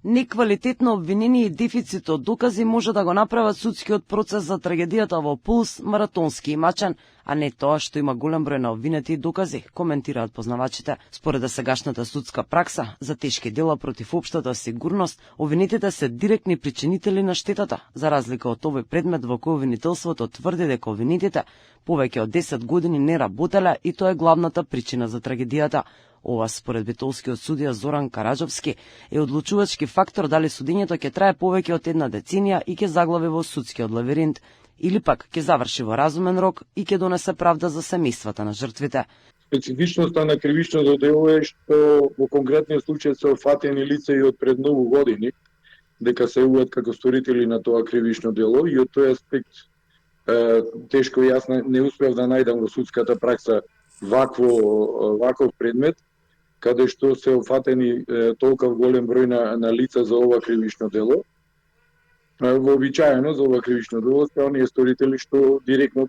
Неквалитетно обвинение и дефицит од докази може да го направат судскиот процес за трагедијата во Пулс маратонски и мачен, а не тоа што има голем број на обвинети и докази, коментираат познавачите. Според сегашната судска пракса за тешки дела против општата сигурност, обвинетите се директни причинители на штетата, за разлика од овој предмет во кој обвинителството тврди дека обвинетите повеќе од 10 години не работеле и тоа е главната причина за трагедијата. Ова, според битолскиот судија Зоран Караджовски, е одлучувачки фактор дали судењето ќе трае повеќе од една деценија и ќе заглави во судскиот лавиринт, или пак ќе заврши во разумен рок и ќе донесе правда за семејствата на жртвите. Специфичноста на кривичното дело е што во конкретниот случај се офатени лица и од пред многу години, дека се јавуваат како сторители на тоа кривично дело, и од тој аспект тешко јас не успев да најдам во судската пракса ваков предмет, каде што се офатени толков голем број на лица за ова кривично дело. Вообичаено за ова кривично дело се оние сторители што директно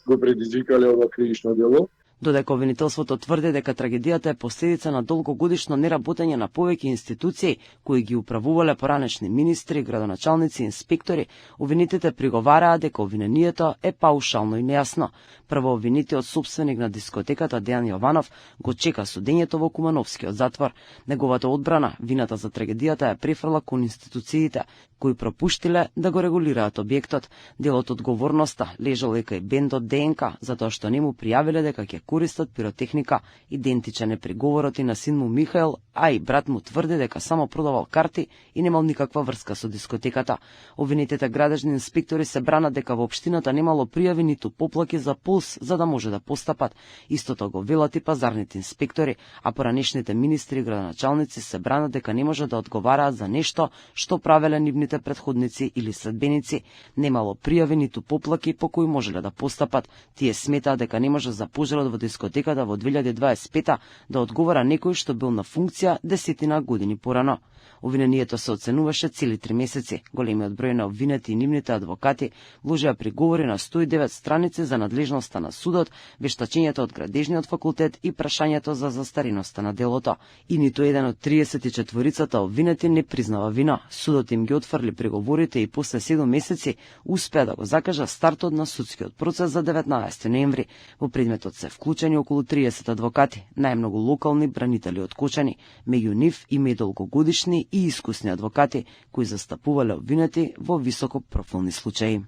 го предизвикале ова кривично дело. Додека обвинителството тврди дека трагедијата е последица на долгогодишно неработење на повеќе институции кои ги управувале поранешни министри, градоначалници и инспектори, обвинетите приговараа дека обвинението е паушално и нејасно. Прво обвинетиот собственик на дискотеката Дејан Јованов го чека судењето во Кумановскиот затвор. Неговата одбрана вината за трагедијата ја префрла кон институциите, кои пропуштиле да го регулираат објектот. Дел од одговорноста лежал и кај бендот ДНК, затоа што не му пријавиле дека ќе користат пиротехника. Идентичен е приговорот и на син му Михаел, а и брат му тврди дека само продавал карти и немал никаква врска со дискотеката. Обвинетите градежни инспектори се бранат дека во општината немало пријави ниту поплаки за Пулс за да може да постапат. Истото го велат и пазарните инспектори, а поранешните министри и градоначалници се бранат дека не може да одговараат за нешто што правеле нивните претходници или следбеници. Немало пријави ниту поплаки по кои можеле да постапат. Тие сметаат дека не може за пожарот во дискотеката во 2025 да одговара некој што бил на функција 10 години порано. Обвинението се оценуваше цели 3 месеци. Големиот број на обвинети и нивните адвокати вложија приговори на 109 страници за надлежноста на судот, вештачењето од градежниот факултет и прашањето за застареноста на делото. И ниту еден од 34-цата обвинети не признава вина. Судот им ги отфрли приговорите и после 7 месеци успеа да го закажа стартот на судскиот процес за 19 ноември. Во предметот се вклучени околу 30 адвокати, најмногу локални бранители од Кочани, меѓу нив и медолгогодишни и искусни адвокати кои застапувале обвинети во високо профилни случаи.